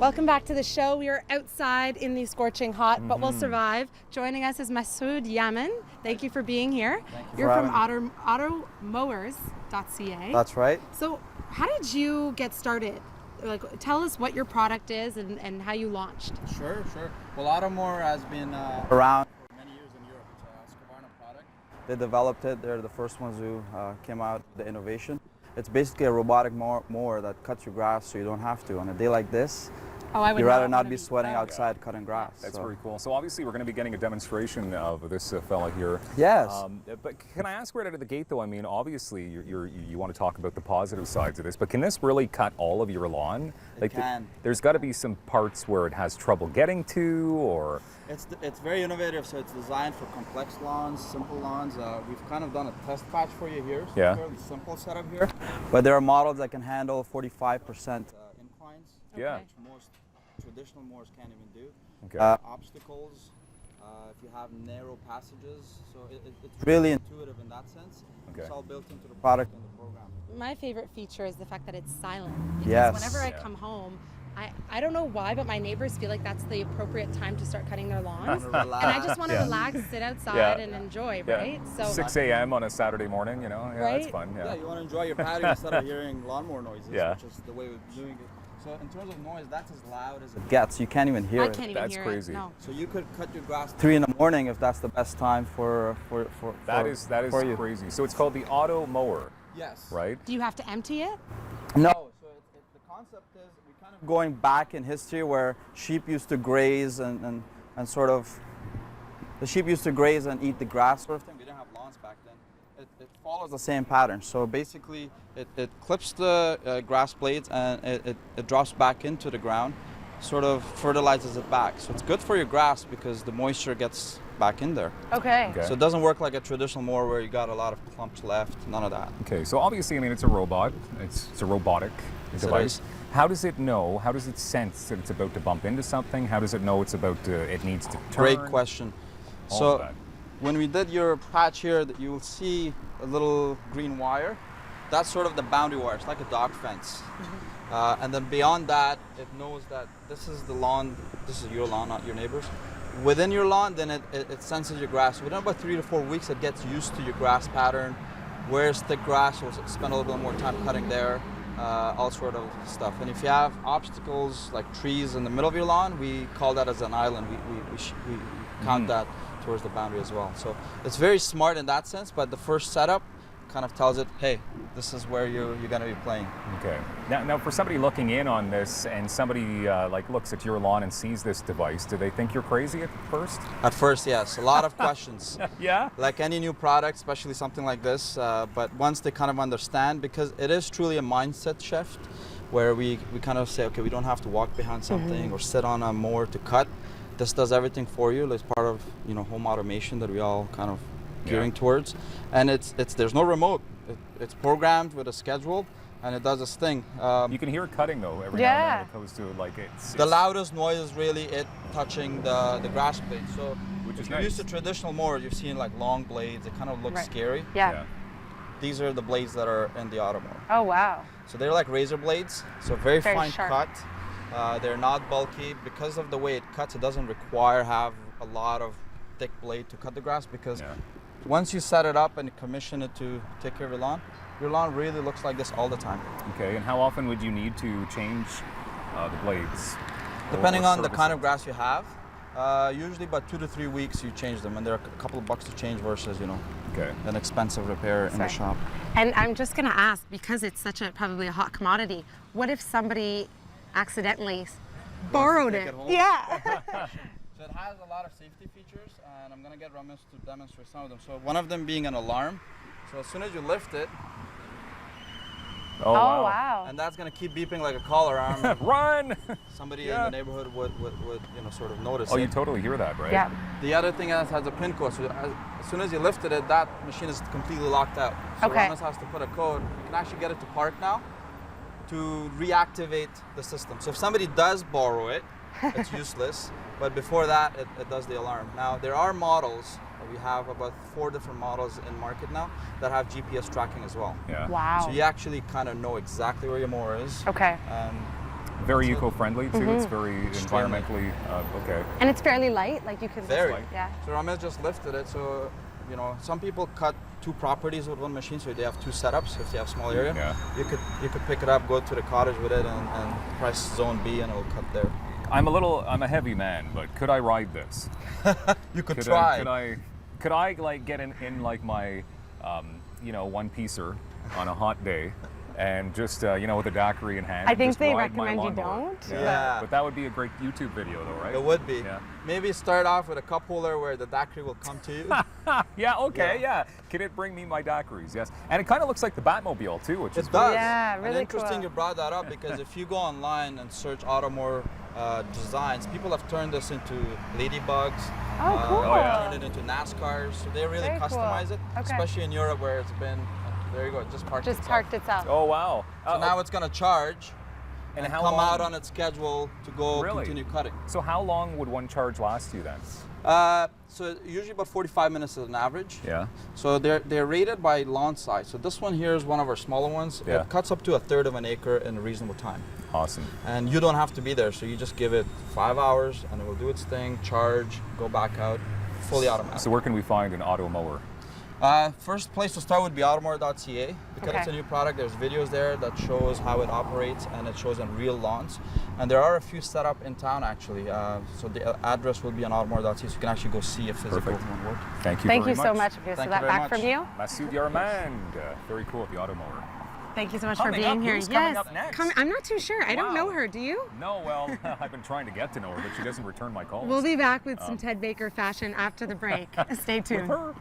Welcome back to the show. We are outside in the scorching hot, but we'll survive. Joining us is Masood Yarmand. Thank you for being here. You're from AutoMower.ca. That's right. So how did you get started? Like, tell us what your product is and how you launched. Sure. Well, AutoMower has been Around. for many years in Europe. It's a Husqvarna product. They developed it. They're the first ones who came out with the innovation. It's basically a robotic mower that cuts your grass so you don't have to. On a day like this, you'd rather not be sweating outside cutting grass. That's very cool. So obviously we're going to be getting a demonstration of this fella here. Yes. But can I ask right out of the gate though, I mean, obviously you want to talk about the positive sides of this, but can this really cut all of your lawn? It can. There's got to be some parts where it has trouble getting to, or... It's very innovative, so it's designed for complex lawns, simple lawns. We've kind of done a test patch for you here. So fairly simple setup here. But there are models that can handle 45% Inclines, Yeah. which most traditional mowers can't even do. Okay. Obstacles, if you have narrow passages. So it's Really intuitive in that sense. Okay. It's all built into the product and the program. My favorite feature is the fact that it's silent. Because Yes. whenever I come home, I don't know why, but my neighbors feel like that's the appropriate time to start cutting their lawns. And I just want to relax, sit outside and enjoy, right? So 6 a.m. on a Saturday morning, you know, Right? that's fun. Yeah, you want to enjoy your patio instead of hearing lawnmower noises, which is the way we're doing it. So in terms of noise, that's as loud as it gets. You can't even hear I it. can't even That's hear crazy. it. No. So you could cut your grass 3 in the morning if that's the best time for That is you. crazy. So it's called the AutoMower, Yes. right? Do you have to empty it? No. So the concept is we kind of Going back in history where sheep used to graze and sort of, the sheep used to graze and eat the grass sort of thing. we didn't have lawns back then. It follows the same pattern. So basically it clips the grass blades and it drops back into the ground, sort of fertilizes it back. So it's good for your grass because the moisture gets back in there. Okay. So it doesn't work like a traditional mower where you got a lot of clumps left, none of that. Okay, so obviously, I mean, it's a robot. It's a robotic device. is. How does it know? How does it sense that it's about to bump into something? How does it know it's about to? It needs to turn. Great question. All of So that. when we did your patch here, that you will see a little green wire. That's sort of the boundary wire. It's like a dog fence. And then beyond that, it knows that this is the lawn. This is your lawn, not your neighbor's. Within your lawn, then it senses your grass. Within about 3 to 4 weeks, it gets used to your grass pattern. Where's thick grass, we'll spend a little bit more time cutting there. All sort of stuff. And if you have obstacles like trees in the middle of your lawn, we call that as an island. We count that towards the boundary as well. So it's very smart in that sense, but the first setup kind of tells it, hey, this is where you're going to be playing. Okay. Now, for somebody looking in on this, and somebody like looks at your lawn and sees this device, do they think you're crazy at first? At first, yes, a lot of questions. Yeah. Like any new product, especially something like this, but once they kind of understand, because it is truly a mindset shift, where we kind of say, okay, we don't have to walk behind something or sit on a mower to cut. This does everything for you. It's part of home automation that we all kind of gearing towards, and it's there's no remote. It's programmed with a schedule, and it does its thing. You can hear it cutting though every now and then, as opposed to like it's the loudest noise is really it touching the grass blade. So Which is if you're used to traditional mower, you've seen like long blades. It kind of looks scary. Yeah. These are the blades that are in the AutoMower. Oh, wow. So they're like razor blades. So very fine sharp. cut. They're not bulky. Because of the way it cuts, it doesn't require have a lot of thick blade to cut the grass, because once you set it up and commission it to take care of your lawn really looks like this all the time. Okay, and how often would you need to change the blades? Depending or on the service kind them? of grass you have, usually about 2 to 3 weeks you change them, and they're a couple of bucks to change versus an expensive repair in the shop. And I'm just going to ask, because it's such probably a hot commodity, what if somebody accidentally borrowed it? Yeah. So it has a lot of safety features, and I'm going to get Ramesh to demonstrate some of them. So one of them being an alarm. So as soon as you lift it, Oh, wow. and that's going to keep beeping like a call alarm. Run! Somebody in the neighborhood would sort of notice Oh, it. you totally hear that, right? Yeah. The other thing is it has a pin code. So as soon as you lifted it, that machine is completely locked out. So Ramesh has to put a code. You can actually get it to park now to reactivate the system. So if somebody does borrow it, it's useless. But before that, it does the alarm. Now, there are models. We have about 4 different models in market now that have GPS tracking as well. Yeah. Wow. So you actually kind of know exactly where your mower is. Okay. Very eco-friendly too. It's very environmentally okay. And it's fairly light, like you can Very. yeah. So Ramesh just lifted it. So, you know, some people cut 2 properties with one machine, so they have 2 setups if they have small area. Yeah. You could pick it up, go to the cottage with it, and press zone B, and it'll cut there. I'm a heavy man, but could I ride this? You could try. Could I like get in like my, you know, one-piecer on a hot day, and just you know, with a daiquiri in hand? I think just they ride my recommend you lawnmower? don't. Yeah. But that would be a great YouTube video, though, right? It would be. Yeah. Maybe start off with a cup holder where the daiquiri will come to you. Yeah, okay, yeah. Can it bring me my daiquiris? Yes. And it kind of looks like the Batmobile, too, which is It does. Yeah, And really interesting cool. you brought that up, because if you go online and search AutoMower designs, people have turned this into ladybugs. Oh, cool. Oh, yeah. Turned it into NASCARs. So they really Very cool. customize it, Okay. especially in Europe where it's been, there you go, it just parked Just itself. parked itself. Oh, wow. So now it's going to charge and how come long- out on its schedule to go Really? continue cutting. So how long would one charge last you then? So usually about 45 minutes is an average. Yeah. So they're rated by lawn size. So this one here is one of our smaller ones. Yeah. It cuts up to 1/3 of an acre in a reasonable time. Awesome. And you don't have to be there. So you just give it 5 hours and it will do its thing, charge, go back out, fully automatic. So where can we find an AutoMower? First place to start would be AutoMower.ca. Because it's a Okay. new product, there's videos there that shows how it operates, and it shows on real lawns. And there are a few set up in town actually. So the address will be on AutoMower.ca, so you can actually go see a physical Perfect. one work. Thank you Thank very you much. so much. Okay, so Thank you that very back much. from you. Masood Yarmand. Very cool at the AutoMower. Thank you so much Coming for being up, here. who's coming Yes. up next? I'm not too sure. I don't know Wow. her. Do you? No, well, I've been trying to get to know her, but she doesn't return my calls. We'll be back with some Ted Baker fashion after the break. Stay tuned. With her.